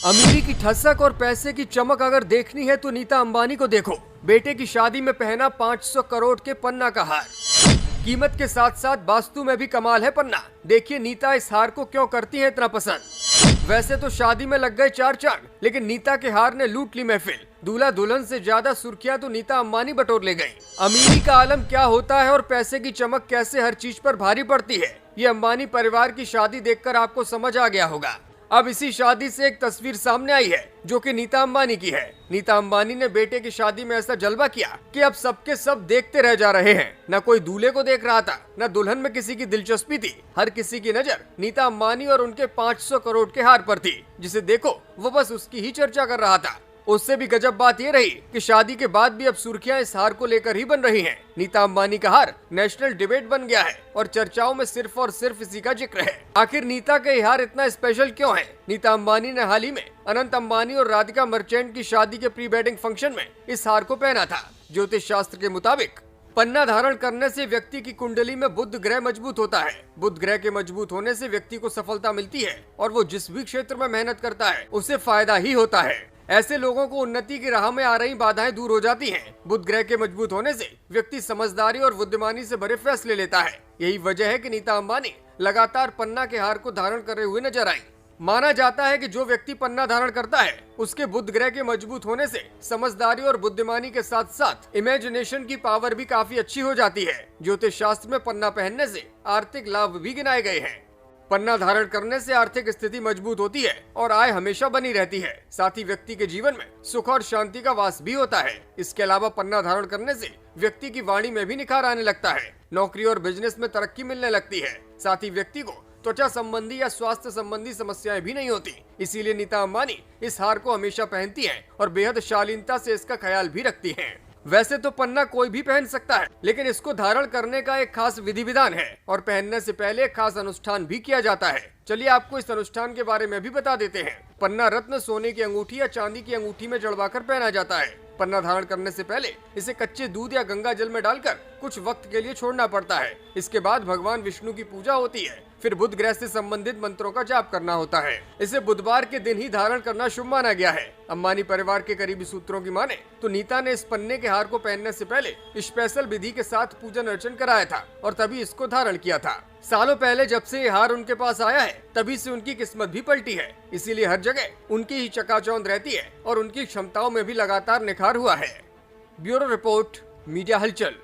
अमीरी की ठसक और पैसे की चमक अगर देखनी है तो नीता अंबानी को देखो। बेटे की शादी में पहना 500 करोड़ के पन्ना का हार। कीमत के साथ साथ वास्तु में भी कमाल है पन्ना। देखिए नीता इस हार को क्यों करती है इतना पसंद। वैसे तो शादी में लग गए 4 चांद, लेकिन नीता के हार ने लूट ली महफिल। दूल्हा दुल्हन से ज्यादा सुर्खियां तो नीता अंबानी बटोर ले गई। अमीरी का आलम क्या होता है और पैसे की चमक कैसे हर चीज पर भारी पड़ती है, ये अंबानी परिवार की शादी देखकर आपको समझ आ गया होगा। अब इसी शादी से एक तस्वीर सामने आई है जो कि नीता अंबानी की है। नीता अंबानी ने बेटे की शादी में ऐसा जलवा किया कि अब सबके सब देखते रह जा रहे हैं। न कोई दूल्हे को देख रहा था, न दुल्हन में किसी की दिलचस्पी थी। हर किसी की नजर नीता अंबानी और उनके 500 करोड़ के हार पर थी, जिसे देखो वो बस उसकी ही चर्चा कर रहा था। उससे भी गजब बात यह रही कि शादी के बाद भी अब सुर्खियां इस हार को लेकर ही बन रही हैं। नीता अंबानी का हार नेशनल डिबेट बन गया है और चर्चाओं में सिर्फ और सिर्फ इसी का जिक्र है। आखिर नीता का ये हार इतना स्पेशल क्यों है? नीता अंबानी ने हाल ही में अनंत अंबानी और राधिका मर्चेंट की शादी के प्री वेडिंग फंक्शन में इस हार को पहना था। ज्योतिष शास्त्र के मुताबिक पन्ना धारण करने से व्यक्ति की कुंडली में बुध ग्रह मजबूत होता है। बुध ग्रह के मजबूत होने से व्यक्ति को सफलता मिलती है और वो जिस भी क्षेत्र में मेहनत करता है उसे फायदा ही होता है। ऐसे लोगों को उन्नति की राह में आ रही बाधाएं दूर हो जाती हैं। बुध ग्रह के मजबूत होने से व्यक्ति समझदारी और बुद्धिमानी से भरे फैसले लेता है। यही वजह है कि नीता अंबानी लगातार पन्ना के हार को धारण करे हुए नजर आई। माना जाता है कि जो व्यक्ति पन्ना धारण करता है उसके बुध ग्रह के मजबूत होने से समझदारी और बुद्धिमानी के साथ साथ इमेजिनेशन की पावर भी काफी अच्छी हो जाती है। ज्योतिष शास्त्र में पन्ना पहनने से आर्थिक लाभ भी गिनाए गए हैं। पन्ना धारण करने से आर्थिक स्थिति मजबूत होती है और आय हमेशा बनी रहती है। साथ ही व्यक्ति के जीवन में सुख और शांति का वास भी होता है। इसके अलावा पन्ना धारण करने से व्यक्ति की वाणी में भी निखार आने लगता है। नौकरी और बिजनेस में तरक्की मिलने लगती है। साथ ही व्यक्ति को त्वचा संबंधी या स्वास्थ्य संबंधी समस्याएं भी नहीं होती। इसीलिए नीता अंबानी इस हार को हमेशा पहनती है और बेहद शालीनता से इसका ख्याल भी रखती है। वैसे तो पन्ना कोई भी पहन सकता है, लेकिन इसको धारण करने का एक खास विधि विधान है और पहनने से पहले एक खास अनुष्ठान भी किया जाता है। चलिए आपको इस अनुष्ठान के बारे में भी बता देते हैं। पन्ना रत्न सोने की अंगूठी या चांदी की अंगूठी में जड़वाकर पहना जाता है। पन्ना धारण करने से पहले इसे कच्चे दूध या गंगा जल में डालकर कुछ वक्त के लिए छोड़ना पड़ता है। इसके बाद भगवान विष्णु की पूजा होती है। फिर बुध ग्रह से संबंधित मंत्रों का जाप करना होता है। इसे बुधवार के दिन ही धारण करना शुभ माना गया है। अंबानी परिवार के करीबी सूत्रों की माने तो नीता ने इस पन्ने के हार को पहनने से पहले स्पेशल विधि के साथ पूजन अर्चन कराया था और तभी इसको धारण किया था। सालों पहले जब से ये हार उनके पास आया है तभी से उनकी किस्मत भी पलटी है। इसीलिए हर जगह उनकी ही चकाचौंध रहती है और उनकी क्षमताओं में भी लगातार निखार हुआ है। ब्यूरो रिपोर्ट, मीडिया हलचल।